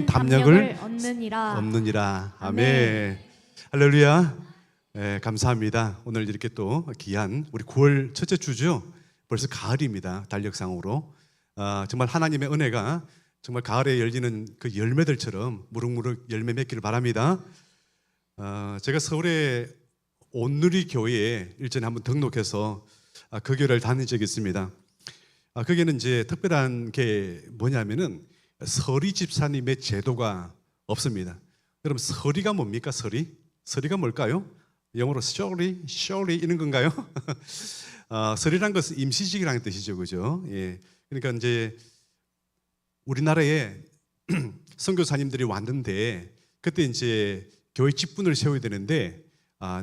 담력을 얻느니라. 아멘. 할렐루야. 네, 감사합니다. 오늘 이렇게 또 귀한 우리 9월 첫째 주죠. 벌써 가을입니다. 달력상으로 정말 하나님의 은혜가 정말 가을에 열리는 그 열매들처럼 무럭무럭 열매 맺기를 바랍니다. 제가 서울의 온누리 교회에 일전에 한번 등록해서 그 교회를 다닌 적이 있습니다. 거기는 이제 특별한 게 뭐냐면은 서리 집사님의 제도가 없습니다. 여러분 서리가 뭡니까? 서리가 뭘까요? 영어로 surely 이런 건가요? 서리란 것은 임시직이라는 뜻이죠, 그죠? 예. 그러니까 이제 우리나라에 선교사님들이 왔는데 그때 이제 교회 직분을 세워야 되는데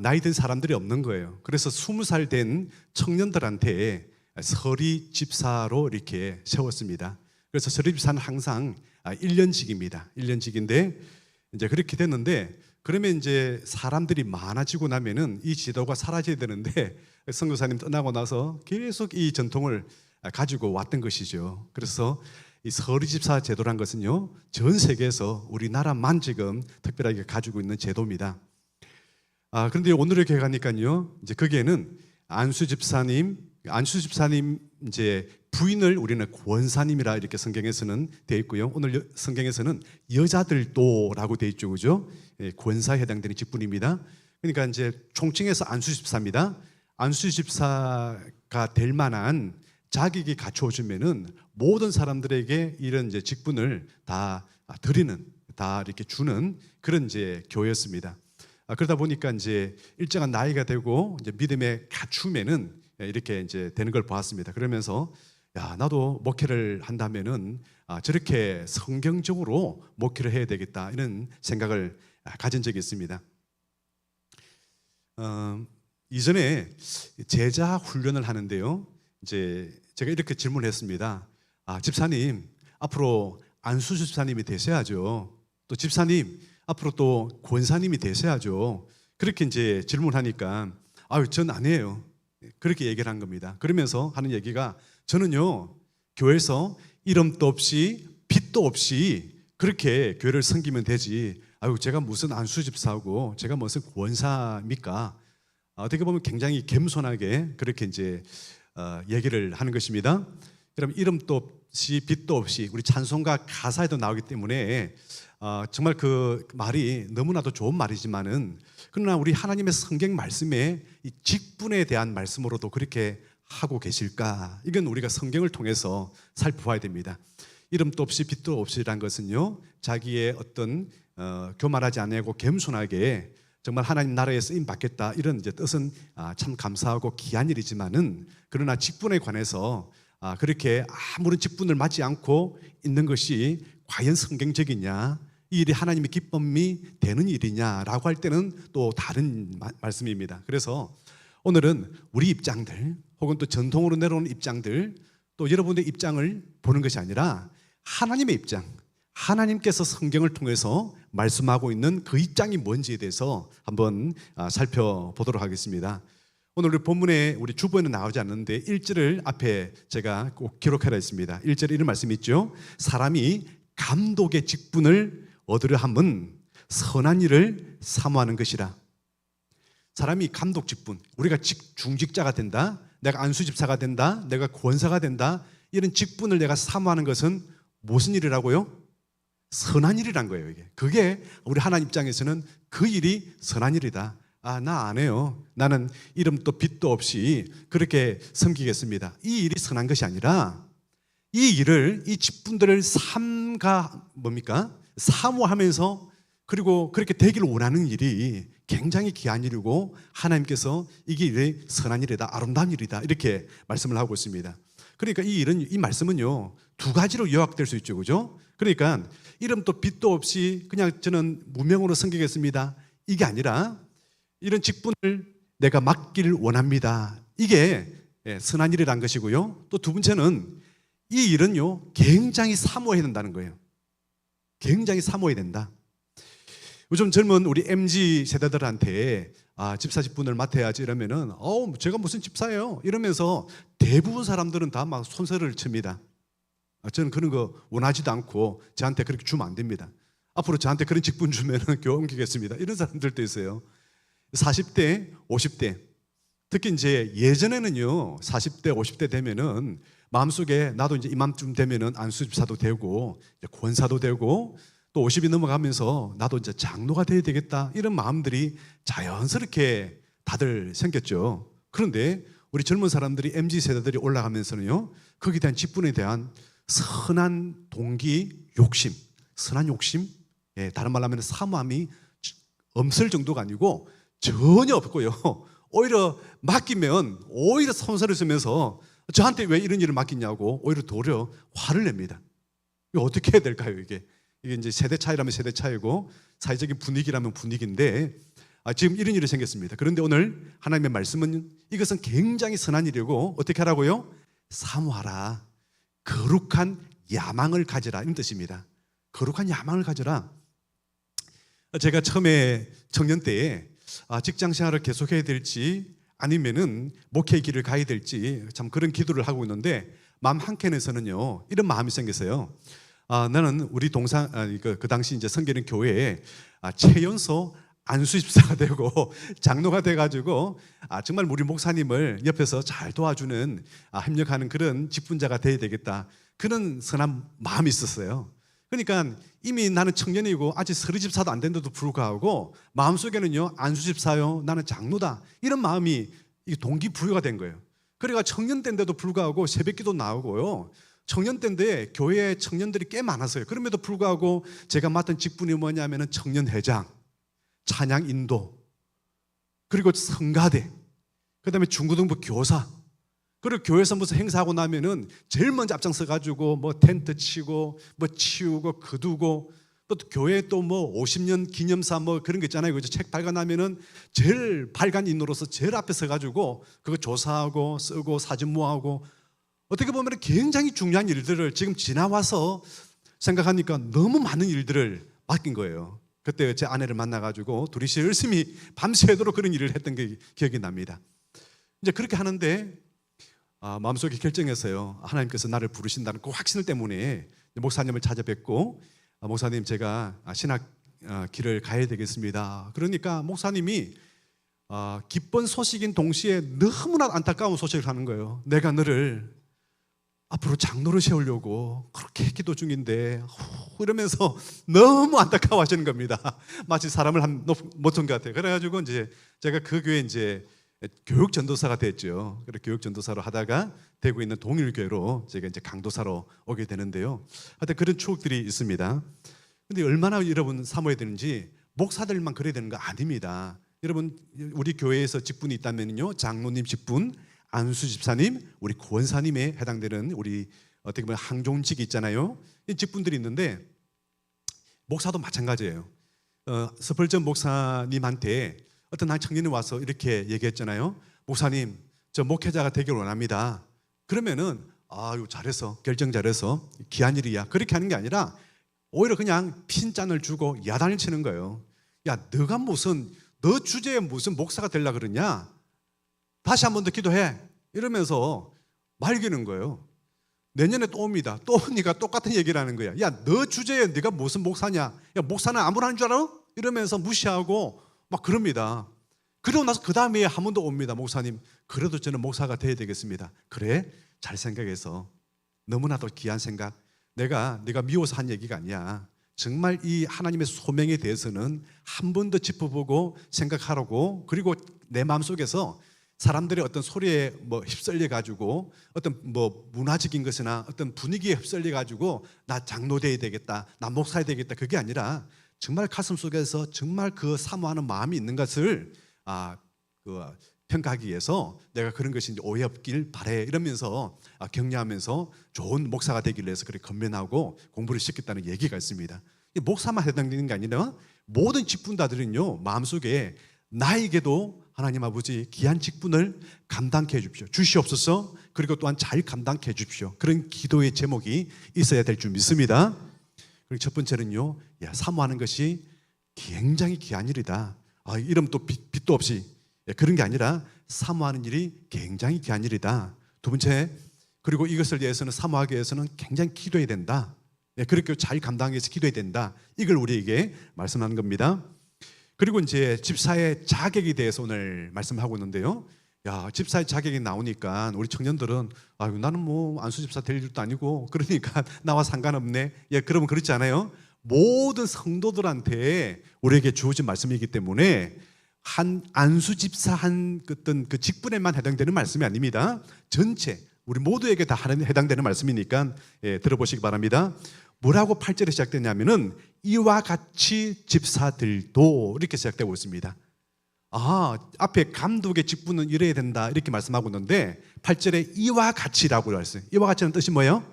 나이 든 사람들이 없는 거예요. 그래서 20살 된 청년들한테 서리 집사로 이렇게 세웠습니다. 그래서 서리 집사는 항상 1년직입니다. 1년직인데 이제 그렇게 됐는데 그러면 이제 사람들이 많아지고 나면은 이 지도가 사라져야 되는데 선교사님 떠나고 나서 계속 이 전통을 가지고 왔던 것이죠. 그래서 이 서리 집사 제도란 것은요, 전 세계에서 우리나라만 지금 특별하게 가지고 있는 제도입니다. 그런데 오늘의 교회 가니까요, 이제 거기에는 안수 집사님 이제 부인을 우리는 권사님이라 이렇게 성경에서는 되어 있고요. 오늘 성경에서는 여자들도라고 되어 있죠, 그죠? 예, 권사에 해당되는 직분입니다. 그러니까 이제 총칭해서 안수 집사입니다. 안수 집사가 될 만한 자격이 갖추어지면은 모든 사람들에게 이런 이제 직분을 다 드리는, 다 이렇게 주는 그런 이제 교회였습니다. 그러다 보니까 이제 일정한 나이가 되고 이제 믿음에 갖추면은 이렇게 이제 되는 걸 보았습니다. 그러면서 야, 나도 목회를 한다면은 저렇게 성경적으로 목회를 해야 되겠다 이런 생각을 가진 적이 있습니다. 이전에 제자 훈련을 하는데요, 이제 제가 이렇게 질문했습니다. 집사님, 앞으로 안수 집사님이 되셔야죠. 또 집사님, 앞으로 또 권사님이 되셔야죠. 그렇게 이제 질문하니까 전 아니에요. 그렇게 얘기를 한 겁니다. 그러면서 하는 얘기가 저는요, 교회에서 이름도 없이 빚도 없이 그렇게 교회를 섬기면 되지. 제가 무슨 안수 집사하고 제가 무슨 권사입니까? 어떻게 보면 굉장히 겸손하게 그렇게 이제 얘기를 하는 것입니다. 그럼 이름도 없이 빚도 없이 우리 찬송가 가사에도 나오기 때문에 정말 그 말이 너무나도 좋은 말이지만은 그러나 우리 하나님의 성경 말씀에 이 직분에 대한 말씀으로도 그렇게 하고 계실까? 이건 우리가 성경을 통해서 살펴봐야 됩니다. 이름도 없이 빚도 없이란 것은요, 자기의 어떤 교만하지 아니하고 겸손하게 정말 하나님 나라에 쓰임 받겠다 이런 이제 뜻은 참 감사하고 귀한 일이지만은 그러나 직분에 관해서 그렇게 아무런 직분을 맡지 않고 있는 것이 과연 성경적이냐, 이 일이 하나님의 기쁨이 되는 일이냐라고 할 때는 또 다른 말씀입니다. 그래서 오늘은 우리 입장들 혹은 또 전통으로 내려오는 입장들 또 여러분의 입장을 보는 것이 아니라 하나님의 입장, 하나님께서 성경을 통해서 말씀하고 있는 그 입장이 뭔지에 대해서 한번 살펴보도록 하겠습니다. 오늘 우리 본문에 우리 주보에는 나오지 않는데 1절을 앞에 제가 꼭 기록하라 했습니다. 1절에 이런 말씀이 있죠. 사람이 감독의 직분을 얻으려 함은 선한 일을 사모하는 것이라. 사람이 감독 직분, 우리가 중직자가 된다, 내가 안수집사가 된다, 내가 권사가 된다, 이런 직분을 내가 사모하는 것은 무슨 일이라고요? 선한 일이란 거예요. 이게 그게 우리 하나님 입장에서는 그 일이 선한 일이다. 나 안 해요. 나는 이름도 빚도 없이 그렇게 섬기겠습니다. 이 일이 선한 것이 아니라 이 직분들을 사모하면서 그리고 그렇게 되기를 원하는 일이 굉장히 귀한 일이고 하나님께서 이게 일이 선한 일이다, 아름다운 일이다 이렇게 말씀을 하고 있습니다. 그러니까 이 말씀은요, 두 가지로 요약될 수 있죠, 그죠? 그러니까 이름도 빚도 없이 그냥 저는 무명으로 섬기겠습니다, 이게 아니라 이런 직분을 내가 맡기를 원합니다, 이게 선한 일이라는 것이고요. 또 두 번째는 이 일은요, 굉장히 사모해야 된다는 거예요. 굉장히 사모해야 된다. 요즘 젊은 우리 MZ 세대들한테 집사 직분을 맡아야지 이러면은 제가 무슨 집사예요 이러면서 대부분 사람들은 다 막 손살을 칩니다. 저는 그런 거 원하지도 않고 저한테 그렇게 주면 안 됩니다. 앞으로 저한테 그런 직분 주면은 교회 옮기겠습니다. 이런 사람들도 있어요. 40대, 50대. 특히 이제 예전에는요, 40대, 50대 되면은 마음속에 나도 이제 이맘쯤 되면은 안수집사도 되고, 권사도 되고, 또 50이 넘어가면서 나도 이제 장로가 돼야 되겠다. 이런 마음들이 자연스럽게 다들 생겼죠. 그런데 우리 젊은 사람들이 MZ 세대들이 올라가면서는요, 거기에 대한 직분에 대한 선한 동기, 욕심, 선한 욕심, 다른 말로 하면 사모함이 없을 정도가 아니고 전혀 없고요. 오히려 맡기면 오히려 손서를 쓰면서 저한테 왜 이런 일을 맡기냐고 오히려 도리어 화를 냅니다. 이거 어떻게 해야 될까요? 이게 이제 세대 차이라면 세대 차이고 사회적인 분위기라면 분위기인데 지금 이런 일이 생겼습니다. 그런데 오늘 하나님의 말씀은 이것은 굉장히 선한 일이고 어떻게 하라고요? 사모하라. 거룩한 야망을 가져라 이런 뜻입니다. 거룩한 야망을 가져라. 제가 처음에 청년 때에 직장 생활을 계속해야 될지 아니면은 목회의 길을 가야 될지 참 그런 기도를 하고 있는데 마음 한켠에서는요 이런 마음이 생겼어요. 나는 우리 동상 그 당시 이제 섬기는 교회에 최연소 안수집사가 되고 장로가 돼가지고 정말 우리 목사님을 옆에서 잘 도와주는 협력하는 그런 직분자가 돼야 되겠다 그런 선한 마음이 있었어요. 그러니까 이미 나는 청년이고 아직 서리집사도 안 된데도 불구하고 마음속에는요 안수집사요 나는 장로다 이런 마음이 동기부여가 된 거예요. 그래가 청년 때인데도 불구하고 새벽기도 나오고요 청년 때인데 교회에 청년들이 꽤 많았어요. 그럼에도 불구하고 제가 맡은 직분이 뭐냐면은 청년회장, 찬양 인도, 그리고 성가대, 그 다음에 중고등부 교사, 그리고 교회에서 무슨 행사하고 나면은 제일 먼저 앞장서 가지고 뭐 텐트 치고 뭐 치우고 거두고 또 교회 또 뭐 50년 기념사 뭐 그런 거 있잖아요. 그죠? 책 발간하면은 제일 발간 인으로서 제일 앞에 서 가지고 그거 조사하고 쓰고 사진 모아오고 어떻게 보면 굉장히 중요한 일들을 지금 지나와서 생각하니까 너무 많은 일들을 맡긴 거예요. 그때 제 아내를 만나가지고 둘이 열심히 밤새도록 그런 일을 했던 게 기억이 납니다. 이제 그렇게 하는데 마음속에 결정했어요. 하나님께서 나를 부르신다는 그 확신 때문에 목사님을 찾아뵙고 목사님 제가 신학 길을 가야 되겠습니다. 그러니까 목사님이 기쁜 소식인 동시에 너무나 안타까운 소식을 하는 거예요. 내가 너를 앞으로 장로를 세우려고 그렇게 기도 중인데 이러면서 너무 안타까워 하시는 겁니다. 마치 사람을 못 본 것 같아요. 그래가지고 이제 제가 그 교회 이제 교육 전도사가 됐죠. 그래서 교육 전도사로 하다가 대구에 있는 동일교회로 제가 이제 강도사로 오게 되는데요. 하여튼 그런 추억들이 있습니다. 근데 얼마나 여러분 사모해야 되는지 목사들만 그래야 되는 거 아닙니다. 여러분 우리 교회에서 직분이 있다면요 장로님 직분, 안수 집사님, 우리 권사님에 해당되는 우리 어떻게 보면 항종직이 있잖아요. 이 직분들이 있는데 목사도 마찬가지예요. 스펄전 목사님한테 어떤 한 청년이 와서 이렇게 얘기했잖아요. 목사님, 저 목회자가 되길 원합니다. 그러면은 아유 잘했어, 결정 잘해서 귀한 일이야. 그렇게 하는 게 아니라 오히려 그냥 핀잔을 주고 야단을 치는 거예요. 야, 너가 무슨 너 주제에 무슨 목사가 되려 그러냐? 다시 한 번 더 기도해. 이러면서 말기는 거예요. 내년에 또 옵니다. 또 오니까 똑같은 얘기를 하는 거야. 야, 너 주제에 네가 무슨 목사냐? 야, 목사는 아무나 하는 줄 알아? 이러면서 무시하고 막 그럽니다. 그러고 나서 그 다음에 한 번 더 옵니다. 목사님, 그래도 저는 목사가 돼야 되겠습니다. 그래? 잘 생각해서 너무나도 귀한 생각. 네가 미워서 한 얘기가 아니야. 정말 이 하나님의 소명에 대해서는 한 번 더 짚어보고 생각하라고. 그리고 내 마음속에서 사람들의 어떤 소리에 휩쓸려 가지고 어떤 문화적인 것이나 어떤 분위기에 휩쓸려 가지고 나 장로 돼야 되겠다, 나 목사 해야 되겠다, 그게 아니라 정말 가슴 속에서 정말 그 사모하는 마음이 있는 것을 평가하기 위해서 내가 그런 것이 이제 오해 없길 바래 이러면서 격려하면서 좋은 목사가 되기 위해서 그렇게 건면하고 공부를 시켰다는 얘기가 있습니다. 목사만 해당되는 게 아니라 모든 직분자들은요 마음속에 나에게도 하나님 아버지 귀한 직분을 감당케 해주십시오. 주시옵소서. 그리고 또한 잘 감당케 해주십시오. 그런 기도의 제목이 있어야 될 줄 믿습니다. 그리고 첫 번째는요, 사모하는 것이 굉장히 귀한 일이다. 이름 또 빛도 없이 그런 게 아니라 사모하는 일이 굉장히 귀한 일이다. 두 번째, 그리고 이것을 위해서는 사모하기 위해서는 굉장히 기도해야 된다. 그렇게 잘 감당해서 기도해야 된다. 이걸 우리에게 말씀하는 겁니다. 그리고 이제 집사의 자격에 대해서 오늘 말씀하고 있는데요. 야, 집사의 자격이 나오니까 우리 청년들은 아유, 나는 뭐 안수 집사 될 일도 아니고 그러니까 나와 상관없네. 그러면 그렇지 않아요? 모든 성도들한테 우리에게 주어진 말씀이기 때문에 한 안수 집사 한 어떤 그 직분에만 해당되는 말씀이 아닙니다. 전체 우리 모두에게 다 해당되는 말씀이니까 들어보시기 바랍니다. 뭐라고 8절에 시작되냐면은 이와 같이 집사들도 이렇게 시작되고 있습니다. 앞에 감독의 직분은 이래야 된다 이렇게 말씀하고 있는데 8절에 이와 같이라고 했어요. 이와 같이는 뜻이 뭐예요?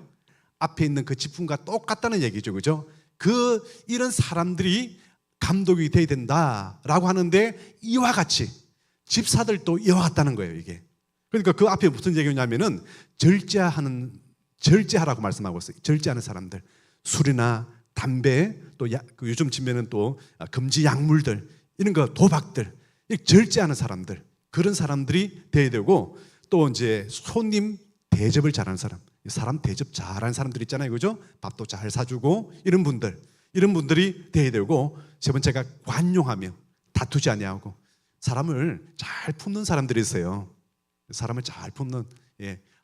앞에 있는 그 직분과 똑같다는 얘기죠, 그죠? 이런 사람들이 감독이 돼야 된다라고 하는데 이와 같이 집사들도 이와 같다는 거예요, 이게. 그러니까 그 앞에 무슨 얘기냐면은 절제하라고 말씀하고 있어요. 절제하는 사람들, 술이나 담배, 또 요즘 치면은 또 금지 약물들 이런 거 도박들, 절제하는 사람들, 그런 사람들이 돼야 되고 또 이제 손님 대접을 잘하는 사람 대접 잘하는 사람들 있잖아요, 그죠? 밥도 잘 사주고 이런 분들이 돼야 되고 세 번째가 관용하며 다투지 아니하고 사람을 잘 품는 사람들이 있어요. 사람을 잘 품는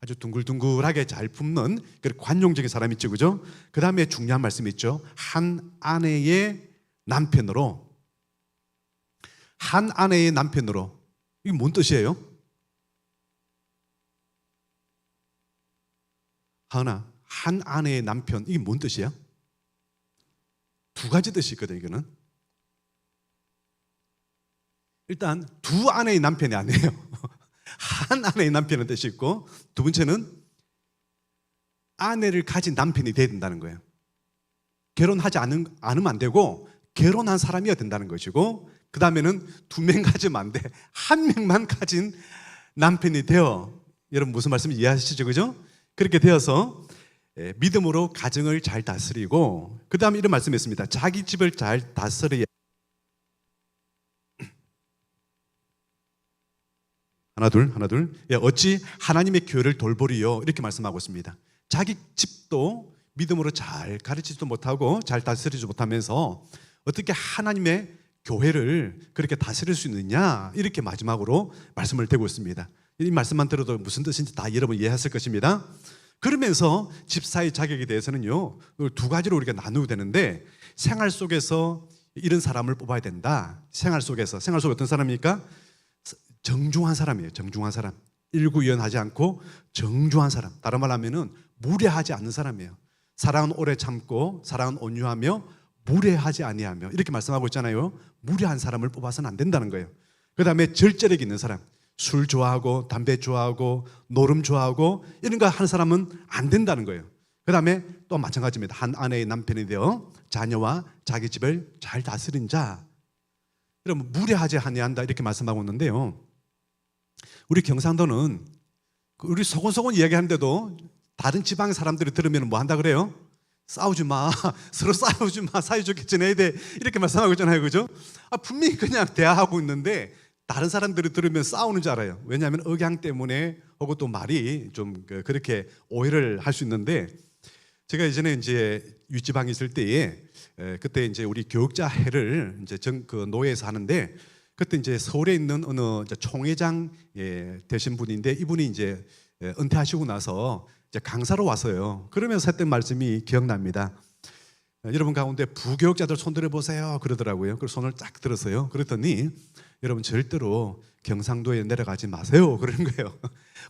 아주 둥글둥글하게 잘 품는 그런 관용적인 사람이 있죠, 그죠? 그 다음에 중요한 말씀이 있죠. 한 아내의 남편으로. 이게 뭔 뜻이에요? 하은아, 한 아내의 남편, 이게 뭔 뜻이야? 두 가지 뜻이 있거든, 이거는. 일단 두 아내의 남편이 아니에요. 한 아내의 남편은 뜻이 있고, 두 번째는 아내를 가진 남편이 돼야 된다는 거예요. 결혼하지 않으면 안 되고 결혼한 사람이어야 된다는 것이고, 그 다음에는 두 명 가지면 안 돼. 한 명만 가진 남편이 되어. 여러분 무슨 말씀인지 이해하시죠, 그죠? 그렇게 되어서 믿음으로 가정을 잘 다스리고, 그 다음에 이런 말씀했습니다. 자기 집을 잘 다스려야. 하나 둘. 어찌 하나님의 교회를 돌보리요, 이렇게 말씀하고 있습니다. 자기 집도 믿음으로 잘 가르치지도 못하고 잘 다스리지 못하면서 어떻게 하나님의 교회를 그렇게 다스릴 수 있느냐, 이렇게 마지막으로 말씀을 드리고 있습니다. 이 말씀만 들어도 무슨 뜻인지 다 여러분 이해했을 것입니다. 그러면서 집사의 자격에 대해서는요, 두 가지로 우리가 나누게 되는데, 생활 속에서 이런 사람을 뽑아야 된다. 생활 속에 어떤 사람입니까? 정중한 사람이에요. 정중한 사람. 일구이연하지 않고 정중한 사람. 다른 말로 하면은 무례하지 않는 사람이에요. 사랑은 오래 참고 사랑은 온유하며 무례하지 아니하며, 이렇게 말씀하고 있잖아요. 무례한 사람을 뽑아서는 안 된다는 거예요. 그 다음에 절제력 있는 사람, 술 좋아하고 담배 좋아하고 노름 좋아하고 이런 거 하는 사람은 안 된다는 거예요. 그 다음에 또 마찬가지입니다. 한 아내의 남편이 되어 자녀와 자기 집을 잘 다스린 자. 그러면 무례하지 아니한다, 이렇게 말씀하고 있는데요, 우리 경상도는 우리 소곤소곤 이야기하는데도 다른 지방 사람들이 들으면 뭐 한다 그래요? 싸우지 마, 서로 싸우지 마, 사이좋게 지내야 돼, 이렇게 말씀하고 있잖아요, 그죠? 분명히 그냥 대화하고 있는데 다른 사람들이 들으면 싸우는 줄 알아요. 왜냐하면 억양 때문에, 혹은 또 말이 좀 그렇게 오해를 할 수 있는데, 제가 예전에 이제 윗지방에 있을 때에 그때 이제 우리 교육자 회를 이제 그 노예에서 하는데, 그때 이제 서울에 있는 어느 총회장 되신 분인데, 이분이 이제 은퇴하시고 나서 이제 강사로 왔어요. 그러면서 했던 말씀이 기억납니다. 여러분 가운데 부교육자들 손 들어보세요, 그러더라고요. 그래서 손을 딱 들었어요. 그랬더니 여러분 절대로 경상도에 내려가지 마세요, 그러는 거예요.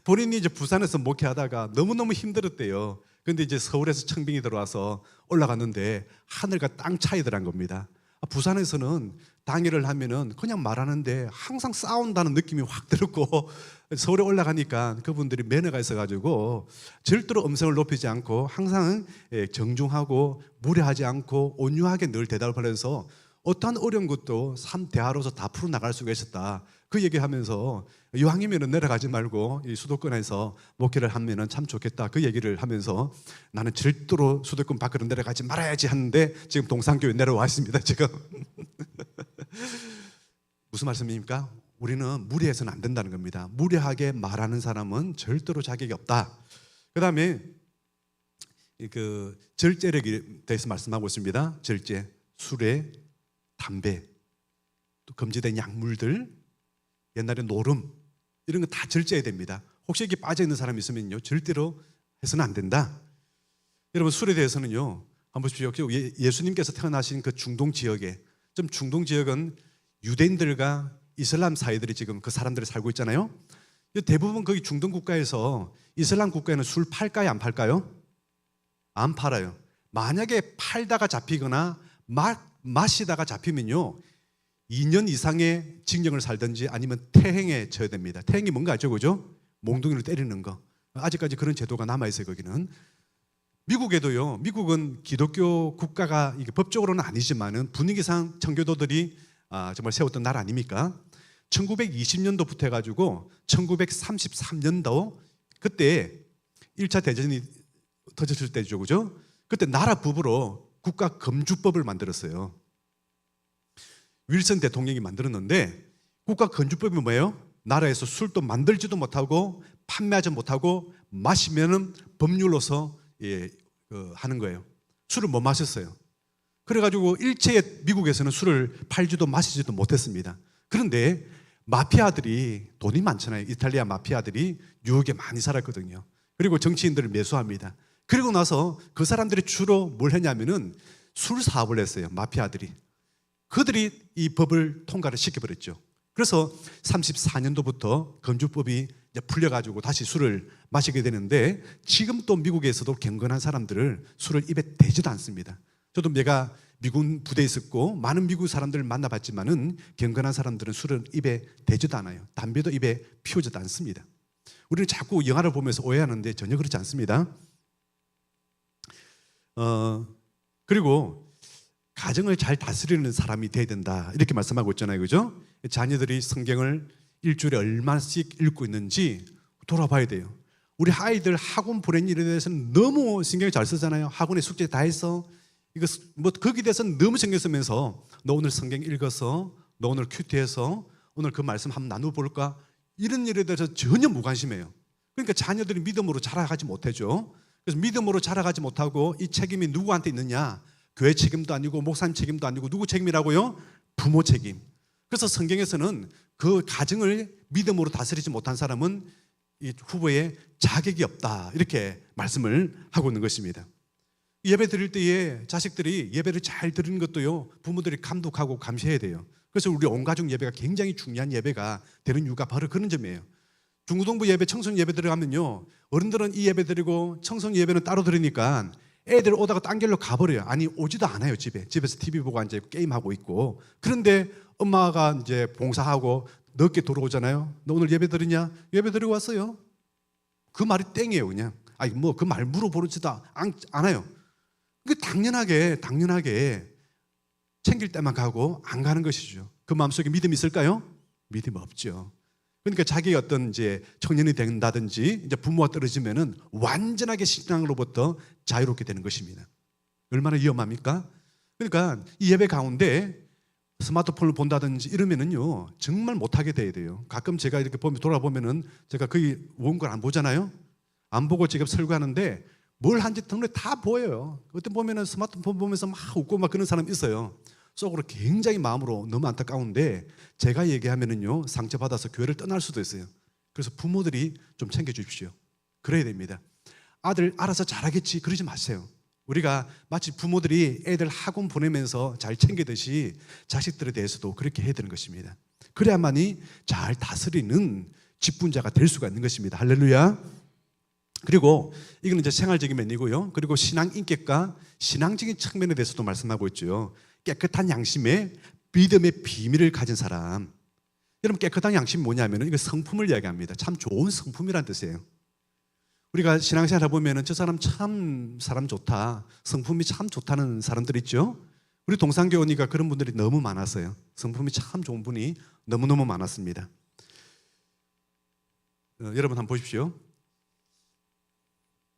본인이 이제 부산에서 목회하다가 너무너무 힘들었대요. 근데 이제 서울에서 청빙이 들어와서 올라갔는데 하늘과 땅 차이더란 겁니다. 부산에서는 당일을 하면은 그냥 말하는데 항상 싸운다는 느낌이 확 들었고, 서울에 올라가니까 그분들이 매너가 있어가지고 절대로 음성을 높이지 않고 항상 정중하고 무례하지 않고 온유하게 늘 대답을 하면서 어떠한 어려운 것도 대화로서 다 풀어나갈 수가 있었다. 그 얘기하면서 이왕이면 내려가지 말고 이 수도권에서 목회를 하면 참 좋겠다, 그 얘기를 하면서 나는 절대로 수도권 밖으로 내려가지 말아야지 하는데 지금 동산교회 내려와 있습니다, 지금. 무슨 말씀입니까? 우리는 무례해서는 안 된다는 겁니다. 무례하게 말하는 사람은 절대로 자격이 없다. 그 다음에 그 절제력에 대해서 말씀하고 있습니다. 절제, 술에, 담배, 또 금지된 약물들, 옛날에 노름 이런 거 다 절제해야 됩니다. 혹시 여기 빠져 있는 사람이 있으면요, 절대로 해서는 안 된다. 여러분 술에 대해서는요, 한번 보십시오. 예수님께서 태어나신 그 중동 지역에, 좀 중동 지역은 유대인들과 이슬람 사이들이 지금 그 사람들이 살고 있잖아요. 대부분 거기 중동 국가에서 이슬람 국가에는 술 팔까요, 안 팔까요? 안 팔아요. 만약에 팔다가 잡히거나 마시다가 잡히면요, 2년 이상의 징역을 살든지 아니면 태행에 처해야 됩니다. 태행이 뭔가 알죠, 그죠? 몽둥이로 때리는 거. 아직까지 그런 제도가 남아있어요, 거기는. 미국에도요, 미국은 기독교 국가가 이게 법적으로는 아니지만은 분위기상 청교도들이 정말 세웠던 나라 아닙니까? 1920년도부터 해가지고 1933년도 그때 1차 대전이 터졌을 때죠, 그죠? 그때 나라 법으로 국가 금주법을 만들었어요. 윌슨 대통령이 만들었는데 국가 금주법이 뭐예요? 나라에서 술도 만들지도 못하고 판매하지 못하고 마시면은 법률로서 하는 거예요. 술을 못 마셨어요. 그래가지고 일체의 미국에서는 술을 팔지도 마시지도 못했습니다. 그런데 마피아들이 돈이 많잖아요. 이탈리아 마피아들이 뉴욕에 많이 살았거든요. 그리고 정치인들을 매수합니다. 그리고 나서 그 사람들이 주로 뭘 했냐면은 술 사업을 했어요. 마피아들이. 그들이 이 법을 통과를 시켜버렸죠. 그래서 34년도부터 금주법이 이제 풀려가지고 다시 술을 마시게 되는데, 지금 또 미국에서도 경건한 사람들을 술을 입에 대지도 않습니다. 저도 내가 미군 부대에 있었고 많은 미국 사람들을 만나봤지만은 경건한 사람들은 술을 입에 대지도 않아요. 담배도 입에 피우지도 않습니다. 우리는 자꾸 영화를 보면서 오해하는데 전혀 그렇지 않습니다. 그리고 가정을 잘 다스리는 사람이 돼야 된다, 이렇게 말씀하고 있잖아요, 그죠? 자녀들이 성경을 일주일에 얼마씩 읽고 있는지 돌아봐야 돼요. 우리 아이들 학원 보낸 일에 대해서는 너무 신경을 잘 쓰잖아요. 학원에 숙제 다 했어. 이거 뭐 거기에 대해서는 너무 신경 쓰면서 너 오늘 성경 읽어서, 너 오늘 큐티해서 오늘 그 말씀 한번 나눠볼까? 이런 일에 대해서 전혀 무관심해요. 그러니까 자녀들이 믿음으로 자라가지 못하죠. 그래서 믿음으로 자라가지 못하고 이 책임이 누구한테 있느냐? 교회 책임도 아니고 목사님 책임도 아니고 누구 책임이라고요? 부모 책임. 그래서 성경에서는 그 가정을 믿음으로 다스리지 못한 사람은 이 후보에 자격이 없다, 이렇게 말씀을 하고 있는 것입니다. 예배 드릴 때에 자식들이 예배를 잘 드리는 것도요, 부모들이 감독하고 감시해야 돼요. 그래서 우리 온 가족 예배가 굉장히 중요한 예배가 되는 이유가 바로 그런 점이에요. 중고등부 예배, 청소년 예배 들어가면요, 어른들은 이 예배 드리고 청소년 예배는 따로 드리니까 애들 오다가 딴 길로 가버려요. 아니, 오지도 않아요. 집에서 TV 보고 앉아 게임하고 있고. 그런데 엄마가 이제 봉사하고 늦게 돌아오잖아요. 너 오늘 예배 드리냐? 예배 드리고 왔어요. 그 말이 땡이에요, 그냥. 아니, 뭐 그 말 물어보지도 않아요. 그 당연하게 챙길 때만 가고 안 가는 것이죠. 그 마음속에 믿음이 있을까요? 믿음 없죠. 그러니까 자기 어떤 이제 청년이 된다든지 이제 부모와 떨어지면은 완전하게 신앙으로부터 자유롭게 되는 것입니다. 얼마나 위험합니까? 그러니까 이 예배 가운데 스마트폰을 본다든지 이러면은요, 정말 못하게 돼야 돼요. 가끔 제가 이렇게 돌아보면은 제가 거의 원고를 안 보잖아요. 안 보고 지금 설교하는데 뭘 한지 등록에 다 보여요. 그때 보면은 스마트폰 보면서 막 웃고 막 그런 사람 있어요. 속으로 굉장히 마음으로 너무 안타까운데 제가 얘기하면은요, 상처받아서 교회를 떠날 수도 있어요. 그래서 부모들이 좀 챙겨주십시오. 그래야 됩니다. 아들 알아서 잘하겠지 그러지 마세요. 우리가 마치 부모들이 애들 학원 보내면서 잘 챙기듯이 자식들에 대해서도 그렇게 해야 되는 것입니다. 그래야만이 잘 다스리는 직분자가 될 수가 있는 것입니다. 할렐루야. 그리고 이거는 이제 생활적인 면이고요. 그리고 신앙 인격과 신앙적인 측면에 대해서도 말씀하고 있죠. 깨끗한 양심에 믿음의 비밀을 가진 사람. 여러분, 깨끗한 양심이 뭐냐면 이거 성품을 이야기합니다. 참 좋은 성품이라는 뜻이에요. 우리가 신앙생활 해보면 저 사람 참 사람 좋다, 성품이 참 좋다는 사람들 있죠. 우리 동산교원이가 그런 분들이 너무 많았어요. 성품이 참 좋은 분이 너무너무 많았습니다. 여러분 한번 보십시오.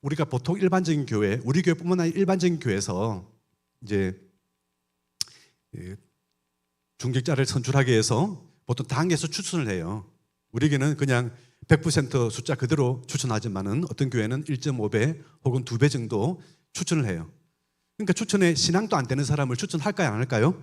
우리가 보통 일반적인 교회, 우리 교회뿐만 아니라 일반적인 교회에서 이제 중직자를 선출하기 위해서 보통 당에서 추천을 해요. 우리 교회는 그냥 100% 숫자 그대로 추천하지만은 어떤 교회는 1.5배 혹은 2배 정도 추천을 해요. 그러니까 추천에 신앙도 안 되는 사람을 추천할까요, 안 할까요?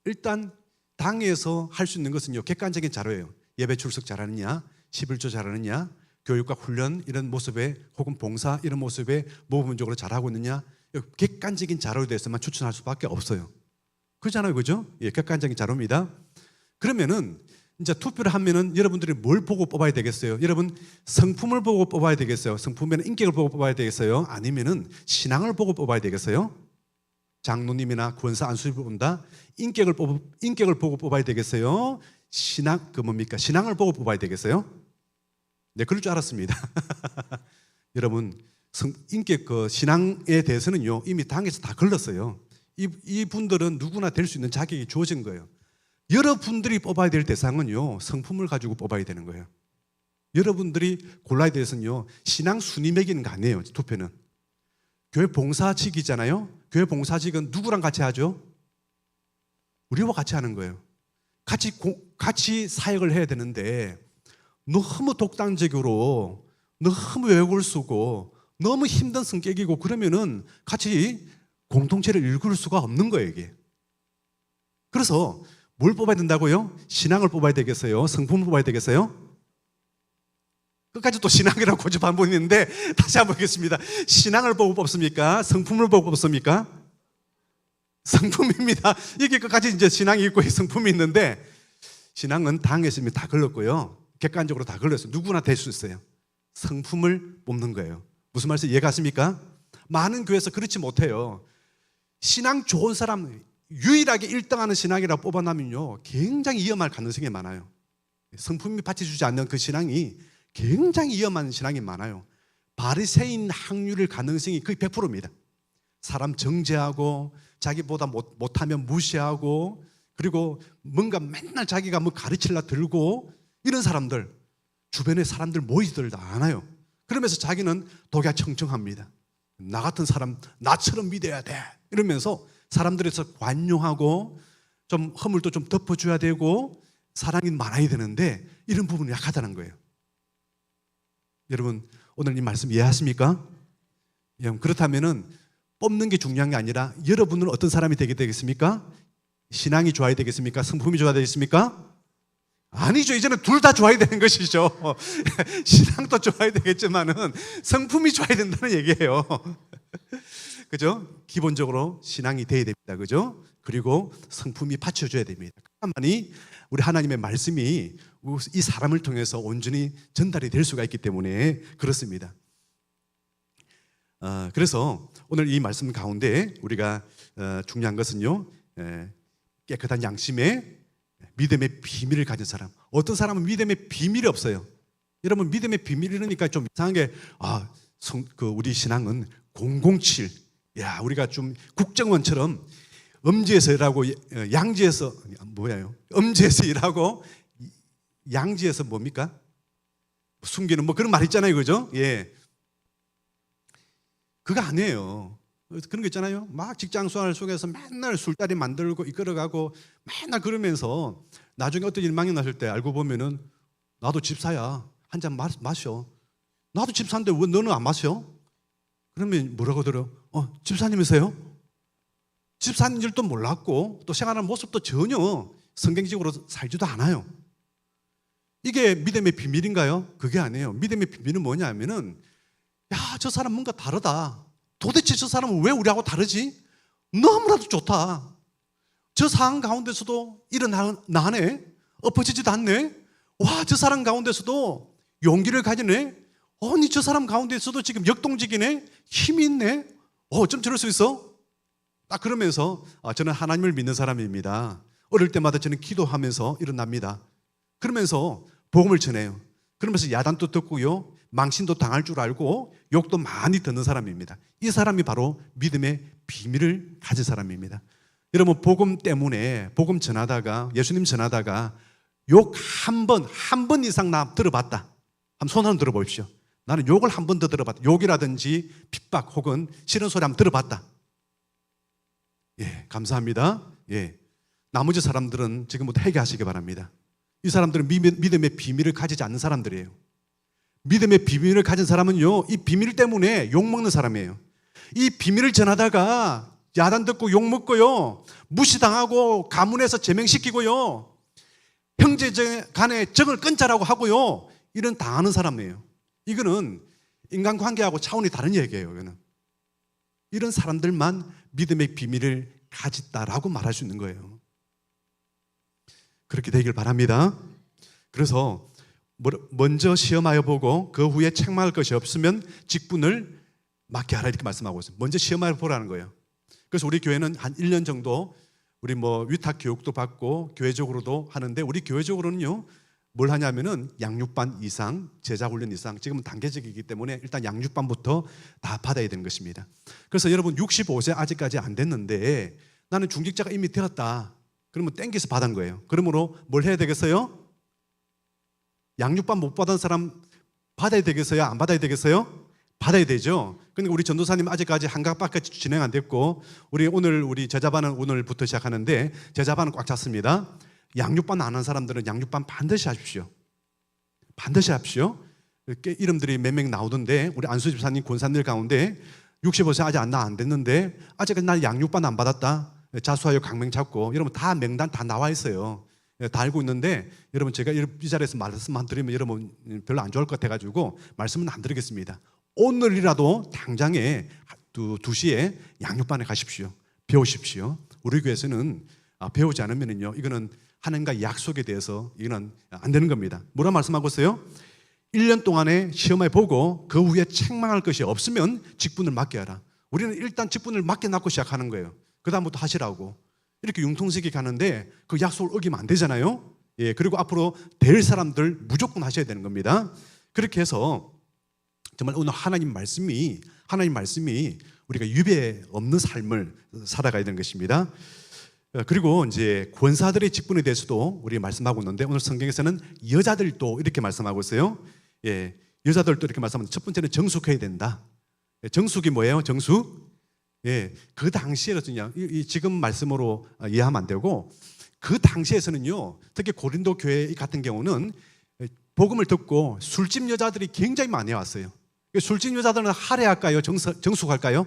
일단 당에서 할 수 있는 것은요, 객관적인 자료예요. 예배 출석 잘하느냐, 11조 잘하느냐, 교육과 훈련 이런 모습에, 혹은 봉사 이런 모습에 모범적으로 잘하고 있느냐, 객관적인 자료에 대해서만 추천할 수밖에 없어요. 그렇잖아요, 그죠? 예, 객관적인 자료입니다. 그러면은 이제 투표를 하면은 여러분들이 뭘 보고 뽑아야 되겠어요? 여러분 성품을 보고 뽑아야 되겠어요? 성품에는 인격을 보고 뽑아야 되겠어요? 아니면은 신앙을 보고 뽑아야 되겠어요? 장로님이나 권사 안수집을 본다. 인격을 보고 뽑아야 되겠어요? 신앙을 보고 뽑아야 되겠어요? 네, 그럴 줄 알았습니다. 여러분 인격 신앙에 대해서는요 이미 당에서 다 걸렀어요. 이 분들은 누구나 될 수 있는 자격이 주어진 거예요. 여러분들이 뽑아야 될 대상은요 성품을 가지고 뽑아야 되는 거예요. 여러분들이 골라야 될 대상은요 신앙 순위 매기는 거 아니에요. 투표는 교회 봉사직이잖아요. 교회 봉사직은 누구랑 같이 하죠? 우리와 같이 하는 거예요. 같이 사역을 해야 되는데 너무 독단적으로 너무 외국을 쓰고 너무 힘든 성격이고 그러면은 같이 공동체를 이끌 수가 없는 거예요, 이게. 그래서 뭘 뽑아야 된다고요? 신앙을 뽑아야 되겠어요? 성품을 뽑아야 되겠어요? 끝까지 또 신앙이라고 고집 한 번 있는데 다시 한번 보겠습니다. 신앙을 보고 뽑습니까? 성품을 보고 뽑습니까? 성품입니다. 이게 끝까지 이제 신앙이 있고 성품이 있는데 신앙은 당에서 이미 다 걸렸고요. 객관적으로 다 걸렸어요. 누구나 될 수 있어요. 성품을 뽑는 거예요. 무슨 말씀 이해가십니까? 많은 교회에서 그렇지 못해요. 신앙 좋은 사람 유일하게 1등하는 신앙이라고 뽑아나면요 굉장히 위험할 가능성이 많아요. 성품이 받쳐주지 않는 그 신앙이 굉장히 위험한 신앙이 많아요. 바리새인 확률일 가능성이 거의 100%입니다. 사람 정죄하고 자기보다 못하면 무시하고 그리고 뭔가 맨날 자기가 뭐 가르칠라 들고 이런 사람들 주변에 사람들 모이지들 않아요. 그러면서 자기는 독야청청합니다. 나 같은 사람 나처럼 믿어야 돼 이러면서 사람들에서 관용하고 좀 허물도 좀 덮어줘야 되고 사랑이 많아야 되는데 이런 부분이 약하다는 거예요. 여러분 오늘 이 말씀 이해하십니까? 그렇다면은 뽑는 게 중요한 게 아니라 여러분은 어떤 사람이 되게 되겠습니까? 신앙이 좋아야 되겠습니까? 성품이 좋아야 되겠습니까? 아니죠. 이제는 둘 다 좋아야 되는 것이죠. 신앙도 좋아야 되겠지만은 성품이 좋아야 된다는 얘기예요. 그죠? 기본적으로 신앙이 돼야 됩니다. 그죠? 그리고 성품이 받쳐줘야 됩니다. 그래야만이 우리 하나님의 말씀이 이 사람을 통해서 온전히 전달이 될 수가 있기 때문에 그렇습니다. 그래서 오늘 이 말씀 가운데 우리가 중요한 것은요 깨끗한 양심에 믿음의 비밀을 가진 사람. 어떤 사람은 믿음의 비밀이 없어요. 여러분 믿음의 비밀이니까 좀 이상한 게 우리 신앙은 007. 야, 우리가 좀 국정원처럼 엄지에서 일하고 양지에서 엄지에서 일하고 양지에서 뭡니까? 숨기는 뭐 그런 말 있잖아요, 그죠? 예, 그거 아니에요. 그런 거 있잖아요. 막 직장 생활 속에서 맨날 술자리 만들고 이끌어가고 맨날 그러면서 나중에 어떤 일망이 났을 때 알고 보면은 나도 집사야. 한 잔 마셔. 나도 집사인데 왜 너는 안 마셔? 그러면 뭐라고 들어요? 집사님이세요? 집사인 줄도 몰랐고 또 생활하는 모습도 전혀 성경적으로 살지도 않아요. 이게 믿음의 비밀인가요? 그게 아니에요. 믿음의 비밀은 뭐냐면은 야, 저 사람 뭔가 다르다. 도대체 저 사람은 왜 우리하고 다르지? 너무나도 좋다. 저 상황 가운데서도 일어나네. 엎어지지도 않네. 와, 저 사람 가운데서도 용기를 가지네. 아니, 저 사람 가운데서도 지금 역동적이네. 힘이 있네. 어쩜 저럴 수 있어? 딱 그러면서 저는 하나님을 믿는 사람입니다. 어릴 때마다 저는 기도하면서 일어납니다. 그러면서 복음을 전해요. 그러면서 야단도 듣고요. 망신도 당할 줄 알고 욕도 많이 듣는 사람입니다. 이 사람이 바로 믿음의 비밀을 가진 사람입니다. 여러분 복음 때문에 복음 전하다가 예수님 전하다가 욕 한 번 이상 나 들어봤다. 한번 손 한번 들어보십시오. 나는 욕을 한 번 더 들어봤다. 욕이라든지 핍박 혹은 싫은 소리 한번 들어봤다. 예, 감사합니다. 예, 나머지 사람들은 지금부터 회개하시기 바랍니다. 이 사람들은 믿음의 비밀을 가지지 않는 사람들이에요. 믿음의 비밀을 가진 사람은요, 이 비밀 때문에 욕먹는 사람이에요. 이 비밀을 전하다가 야단 듣고 욕 먹고요, 무시당하고 가문에서 제명시키고요, 형제 간에 정을 끊자라고 하고요, 이런 당하는 사람이에요. 이거는 인간관계하고 차원이 다른 얘기예요. 이거는 이런 사람들만 믿음의 비밀을 가졌다라고 말할 수 있는 거예요. 그렇게 되길 바랍니다. 그래서 먼저 시험하여 보고 그 후에 책망할 것이 없으면 직분을 맡게 하라, 이렇게 말씀하고 있어요. 먼저 시험하여 보라는 거예요. 그래서 우리 교회는 한 1년 정도 우리 위탁 교육도 받고 교회적으로도 하는데, 우리 교회적으로는요 뭘 하냐면은 양육반 이상, 제자 훈련 이상, 지금은 단계적이기 때문에 일단 양육반부터 다 받아야 되는 것입니다. 그래서 여러분 65세 아직까지 안 됐는데 나는 중직자가 이미 되었다, 그러면 땡겨서 받은 거예요. 그러므로 뭘 해야 되겠어요? 양육반 못 받은 사람 받아야 되겠어요? 안 받아야 되겠어요? 받아야 되죠. 그러니까 우리 전도사님 아직까지 한갑밖에 진행 안 됐고, 우리 제자반은 오늘부터 시작하는데 제자반은 꽉 찼습니다. 양육반 안 한 사람들은 양육반 반드시 하십시오. 반드시 하십시오. 이렇게 이름들이 몇 명 나오던데, 우리 안수 집사님 권사님들 가운데 65세 아직 안 됐는데 아직까지 난 양육반 안 받았다, 자수하여 강명 잡고, 여러분 다 명단 다 나와 있어요. 다 알고 있는데, 여러분 제가 이 자리에서 말씀만 드리면 여러분 별로 안 좋을 것 같아가지고 말씀은 안 드리겠습니다. 오늘이라도 당장에 2시에 양육반에 가십시오. 배우십시오. 우리 교회에서는 배우지 않으면요, 이거는 하나님과 약속에 대해서 이거는 안 되는 겁니다. 뭐라 말씀하고 있어요? 1년 동안에 시험해 보고 그 후에 책망할 것이 없으면 직분을 맡게 하라. 우리는 일단 직분을 맡겨놓고 시작하는 거예요. 그 다음부터 하시라고. 이렇게 융통색이 가는데 그 약속을 어기면 안 되잖아요. 예, 그리고 앞으로 될 사람들 무조건 하셔야 되는 겁니다. 그렇게 해서 정말 오늘 하나님 말씀이 우리가 유배 없는 삶을 살아가야 되는 것입니다. 그리고 이제 권사들의 직분에 대해서도 우리 말씀하고 있는데, 오늘 성경에서는 여자들도 이렇게 말씀하고 있어요. 예, 여자들도 이렇게 말씀하는데, 첫 번째는 정숙해야 된다. 정숙이 뭐예요? 정숙? 예, 그 당시에는요, 지금 말씀으로 이해하면 안 되고, 그 당시에서는요, 특히 고린도 교회 같은 경우는 복음을 듣고 술집 여자들이 굉장히 많이 왔어요. 술집 여자들은 할애할까요? 정숙할까요?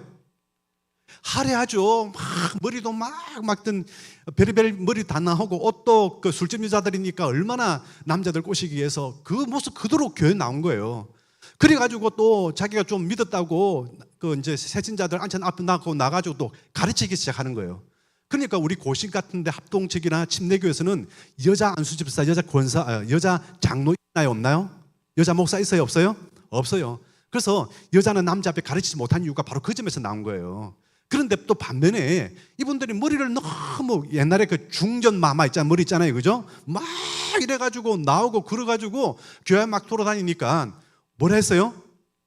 할애하죠. 막 머리도 막든 별의별 머리 다 나오고, 옷도 그 술집 여자들이니까 얼마나 남자들 꼬시기 위해서 그 모습 그대로 교회 나온 거예요. 그래가지고 또 자기가 좀 믿었다고 그 이제 세신자들 안천 앞에 나가지고 또 가르치기 시작하는 거예요. 그러니까 우리 고신 같은데 합동측이나 침례교에서는 여자 안수집사, 여자 권사, 여자 장로 있나요? 없나요? 여자 목사 있어요? 없어요? 없어요. 그래서 여자는 남자 앞에 가르치지 못한 이유가 바로 그 점에서 나온 거예요. 그런데 또 반면에 이분들이 머리를 너무, 옛날에 그 중전 마마 있잖아요. 머리 있잖아요. 그죠? 막 이래가지고 나오고 그래가지고 교회 막 돌아다니니까 뭐라 했어요?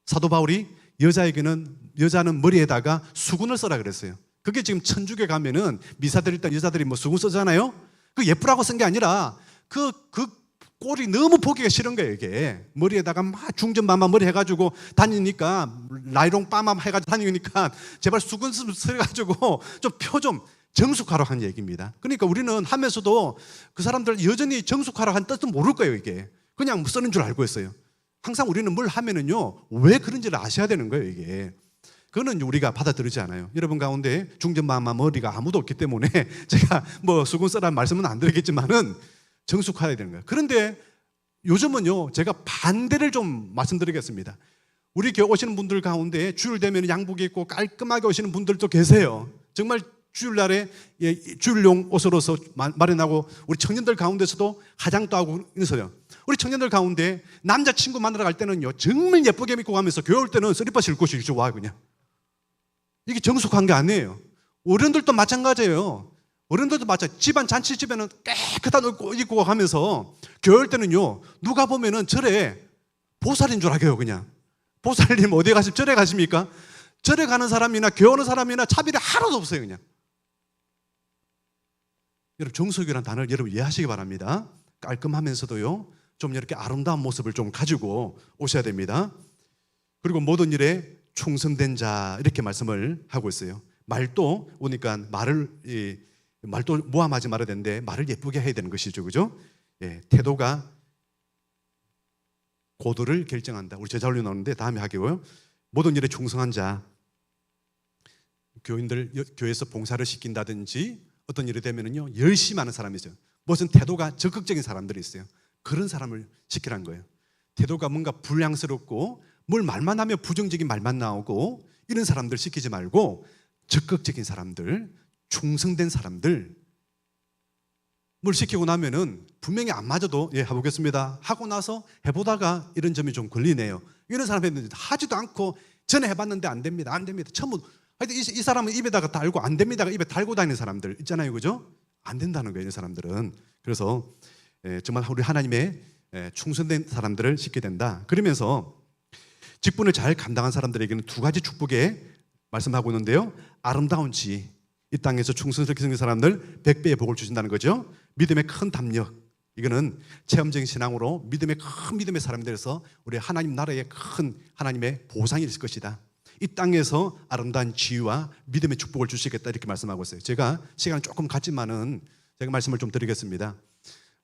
사도 바울이 여자는 머리에다가 수건을 써라 그랬어요. 그게 지금 천주교 가면은 미사들 일단 여자들이 뭐 수건 쓰잖아요. 그 예쁘라고 쓴 게 아니라 그 꼴이 너무 보기가 싫은 거예요. 이게 머리에다가 막 중전마마 머리 해가지고 다니니까, 라이롱 빠마 해가지고 다니니까 제발 수건 써가지고 좀 표 좀 정숙하라고 한 얘기입니다. 그러니까 우리는 하면서도 그 사람들 여전히 정숙하라고 한 뜻은 모를 거예요. 이게 그냥 쓰는 줄 알고 있어요. 항상 우리는 뭘 하면은요, 왜 그런지를 아셔야 되는 거예요. 이게 그거는 우리가 받아들이지 않아요. 여러분 가운데 중전마마 머리가 아무도 없기 때문에 제가 뭐 수건 쓰라는 말씀은 안 드리겠지만은 정숙해야 되는 거예요. 그런데 요즘은요, 제가 반대를 좀 말씀드리겠습니다. 우리 교회 오시는 분들 가운데 주일 되면 양복 입고 깔끔하게 오시는 분들도 계세요. 정말 주일날에 주일용 옷으로서 마련하고, 우리 청년들 가운데서도 화장도 하고 있어요. 우리 청년들 가운데 남자친구 만나러 갈 때는요, 정말 예쁘게 입고 가면서 교회 올 때는 슬리퍼 신고 와 그냥. 이게 정숙한 게 아니에요. 어른들도 마찬가지예요. 어른들도 집안 잔치집에는 깨끗한 옷 입고 가면서 교회 올 때는요, 누가 보면은 절에 보살인 줄 알아요. 그냥 보살님 어디에 가시면 절에 가십니까? 절에 가는 사람이나 교회 오는 사람이나 차별이 하나도 없어요. 그냥. 여러분, 정숙이라는 단어를 여러분 이해하시기 바랍니다. 깔끔하면서도요, 좀 이렇게 아름다운 모습을 좀 가지고 오셔야 됩니다. 그리고 모든 일에 충성된 자, 이렇게 말씀을 하고 있어요. 말도 오니까 말도 모함하지 말아야 되는데 말을 예쁘게 해야 되는 것이죠. 그죠? 예, 태도가 고도를 결정한다. 우리 제자훈련 나오는데 다음에 하기고요. 모든 일에 충성한 자. 교회에서 봉사를 시킨다든지 어떤 일이 되면은요 열심히 하는 사람이 있어요. 무슨 태도가 적극적인 사람들이 있어요. 그런 사람을 시키라는 거예요. 태도가 뭔가 불량스럽고 뭘 말만 하면 부정적인 말만 나오고 이런 사람들 시키지 말고 적극적인 사람들, 충성된 사람들 뭘 시키고 나면은 분명히 안 맞아도 해보겠습니다 하고 나서 해보다가 이런 점이 좀 걸리네요. 이런 사람 했는데 하지도 않고 전에 해봤는데 안 됩니다. 안 됩니다. 처음 하여튼 이 사람은 입에다가 달고 안 됩니다가 입에 달고 다니는 사람들 있잖아요. 그죠? 안 된다는 거예요. 이 사람들은. 그래서 정말 우리 하나님의 충성된 사람들을 시켜야 된다. 그러면서 직분을 잘 감당한 사람들에게는 두 가지 축복에 말씀하고 있는데요. 아름다운 지, 이 땅에서 충성스럽게 생긴 사람들 100배의 복을 주신다는 거죠. 믿음의 큰 담력, 이거는 체험적인 신앙으로 큰 믿음의 사람이 되어서 우리 하나님 나라의 큰 하나님의 보상이 있을 것이다. 이 땅에서 아름다운 지위와 믿음의 축복을 주시겠다 이렇게 말씀하고 있어요. 제가 시간은 조금 갔지만은 제가 말씀을 좀 드리겠습니다.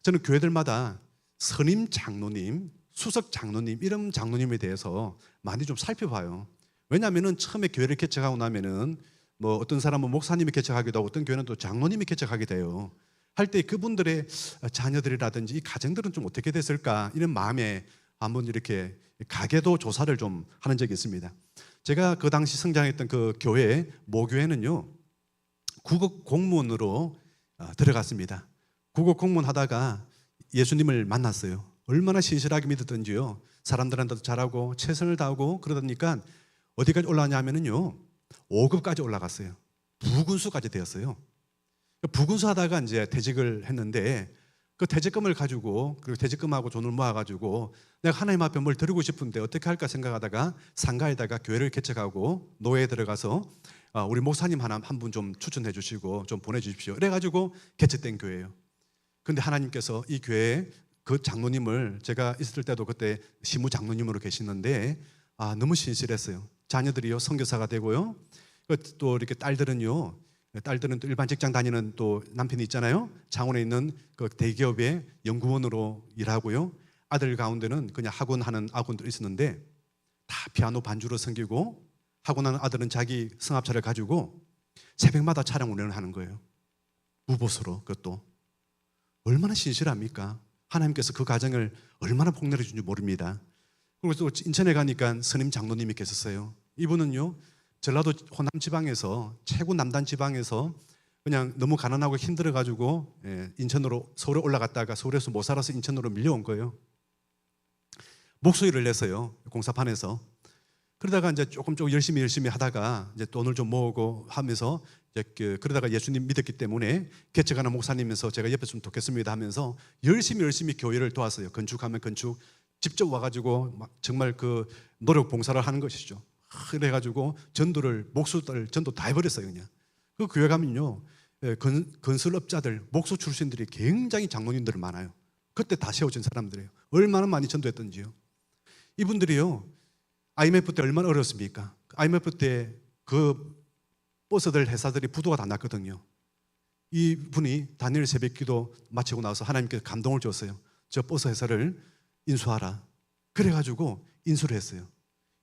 저는 교회들마다 선임 장로님, 수석 장로님, 이런 장로님에 대해서 많이 좀 살펴봐요. 왜냐하면 처음에 교회를 개척하고 나면은 뭐 어떤 사람은 목사님이 개척하기도 하고 어떤 교회는 또 장로님이 개척하게 돼요. 할 때 그분들의 자녀들이라든지 이 가정들은 좀 어떻게 됐을까 이런 마음에 한번 이렇게 가계도 조사를 좀 하는 적이 있습니다. 제가 그 당시 성장했던 그 교회 모교회는요 국어 공무원으로 들어갔습니다. 국어 공무원 하다가 예수님을 만났어요. 얼마나 신실하게 믿었던지요. 사람들한테도 잘하고 최선을 다하고 그러다니까 어디까지 올라가냐면요 5급까지 올라갔어요. 부군수까지 되었어요. 부군수 하다가 이제 퇴직을 했는데 그 퇴직금을 가지고 그리고 퇴직금하고 돈을 모아가지고 내가 하나님 앞에 뭘 드리고 싶은데 어떻게 할까 생각하다가 상가에다가 교회를 개척하고 노예에 들어가서 우리 목사님 한 분 좀 추천해 주시고 좀 보내주십시오. 그래가지고 개척된 교회예요. 그런데 하나님께서 이 교회에 그 장로님을 제가 있을 때도 그때 시무 장로님으로 계시는데 너무 신실했어요. 자녀들이요 선교사가 되고요. 또 이렇게 딸들은 또 일반 직장 다니는 또 남편이 있잖아요. 창원에 있는 그 대기업의 연구원으로 일하고요. 아들 가운데는 그냥 학원하는 아군들 있었는데 다 피아노 반주로 섬기고 학원하는 아들은 자기 승합차를 가지고 새벽마다 차량 운행을 하는 거예요. 무보수로. 그것도 얼마나 신실합니까? 하나님께서 그 가정을 얼마나 복내려 준지 모릅니다. 그리고 또 인천에 가니까 스님 장로님이 계셨어요. 이분은요 전라도 호남 지방에서 최고 남단 지방에서 그냥 너무 가난하고 힘들어가지고 인천으로 서울에 올라갔다가 서울에서 못 살아서 인천으로 밀려온 거예요. 목소리를 냈어요. 공사판에서. 그러다가 이제 조금 열심히 하다가 이제 돈을 좀 모으고 하면서 그러다가 예수님 믿었기 때문에 개척하는 목사님에서 제가 옆에서 좀 돕겠습니다 하면서 열심히 교회를 도왔어요. 건축하면 건축 직접 와가지고 정말 그 노력 봉사를 하는 것이죠. 그래가지고 목수들 전도 다 해버렸어요. 그냥 그 교회 가면요 건설업자들 목수 출신들이 굉장히 장로님들 많아요. 그때 다 세워진 사람들이에요. 얼마나 많이 전도했던지요. 이분들이요 IMF 때 얼마나 어려웠습니까? IMF 때 그 버스들 회사들이 부도가 다 났거든요. 이분이 다니엘 새벽기도 마치고 나서 하나님께서 감동을 줬어요. 저 버스 회사를 인수하라. 그래가지고 인수를 했어요.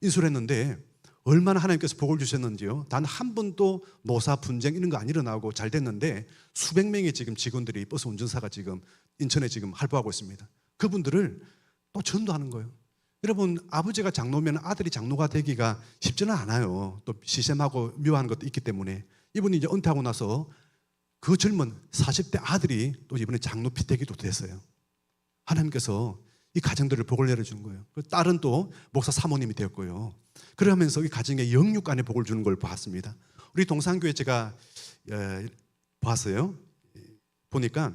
인수를 했는데 얼마나 하나님께서 복을 주셨는지요. 단 한 번도 노사 분쟁 이런 거 안 일어나고 잘 됐는데 수백 명의 지금 직원들이 버스 운전사가 지금 인천에 지금 활보하고 있습니다. 그분들을 또 전도하는 거예요. 여러분 아버지가 장로면 아들이 장로가 되기가 쉽지는 않아요. 또 시샘하고 묘한 것도 있기 때문에 이분이 이제 은퇴하고 나서 그 젊은 40대 아들이 또 이번에 장로 피되기도 됐어요. 하나님께서 이 가정들을 복을 내려주는 거예요. 그 딸은 또 목사 사모님이 되었고요. 그러면서 이 가정에 영육간의 복을 주는 걸 봤습니다. 우리 동산교회 제가 봤어요. 보니까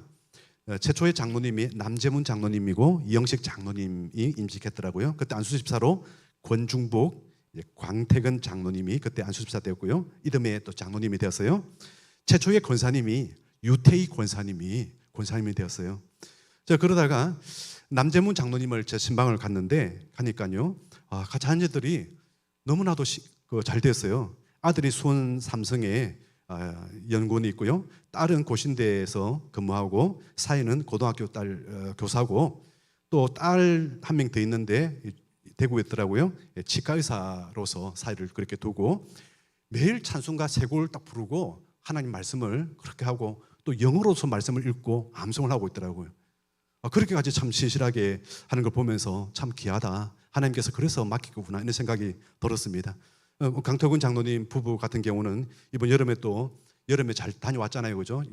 최초의 장로님이 남재문 장로님이고 이영식 장로님이 임직했더라고요. 그때 안수집사로 권중복, 광태근 장로님이 그때 안수집사 되었고요. 이듬해 또 장로님이 되었어요. 최초의 권사님이 유태희 권사님이 되었어요. 자, 그러다가 남재문 장로님을 제 신방을 갔는데 가니까요, 자녀들이 너무나도 잘 됐어요. 아들이 수원 삼성에 연구원이 있고요. 딸은 고신대에서 근무하고 사위는 고등학교 딸 교사고 또 딸 한 명 더 있는데 대구에 있더라고요. 치과 의사로서 사위를 그렇게 두고 매일 찬송가 세 곡을 딱 부르고 하나님 말씀을 그렇게 하고 또 영어로서 말씀을 읽고 암송을 하고 있더라고요. 그렇게까지 참 신실하게 하는 걸 보면서 참 귀하다. 하나님께서 그래서 맡기구나 이런 생각이 들었습니다. 강태군 장로님 부부 같은 경우는 이번 여름에 잘 다녀왔잖아요, 그죠?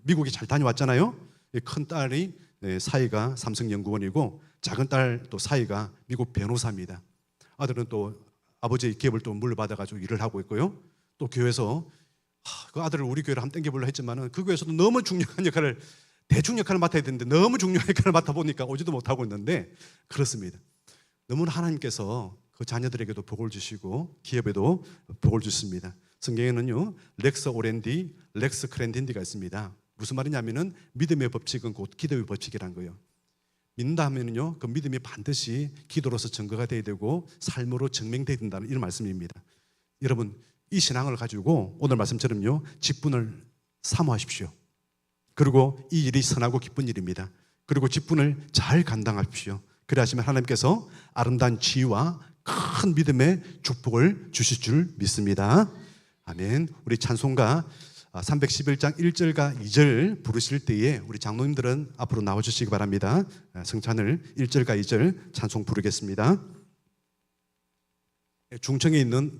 미국에 잘 다녀왔잖아요. 큰 딸이 사이가 삼성연구원이고 작은 딸 또 사이가 미국 변호사입니다. 아들은 또 아버지의 기업을 또 물려받아가지고 일을 하고 있고요. 또 교회에서 그 아들을 우리 교회로 한번 땡겨보려 했지만은 그 교회에서도 너무 중요한 역할을 대중 역할을 맡아야 되는데 너무 중요한 역할을 맡아 보니까 오지도 못하고 있는데 그렇습니다. 너무나 하나님께서 그 자녀들에게도 복을 주시고 기업에도 복을 주십니다. 성경에는요 렉스 오렌디, 렉스 크랜딘디가 있습니다. 무슨 말이냐면은 믿음의 법칙은 곧 기도의 법칙이란 거예요. 믿는다 하면은요 그 믿음이 반드시 기도로서 증거가 돼야 되고 삶으로 증명돼야 된다는 이런 말씀입니다. 여러분 이 신앙을 가지고 오늘 말씀처럼요 직분을 사모하십시오. 그리고 이 일이 선하고 기쁜 일입니다. 그리고 직분을 잘 감당하십시오. 그래 하시면 하나님께서 아름다운 지위와 큰 믿음의 축복을 주실 줄 믿습니다. 아멘. 우리 찬송가 311장 1절과 2절 부르실 때에 우리 장로님들은 앞으로 나와주시기 바랍니다. 성찬을 1절과 2절 찬송 부르겠습니다. 중청에 있는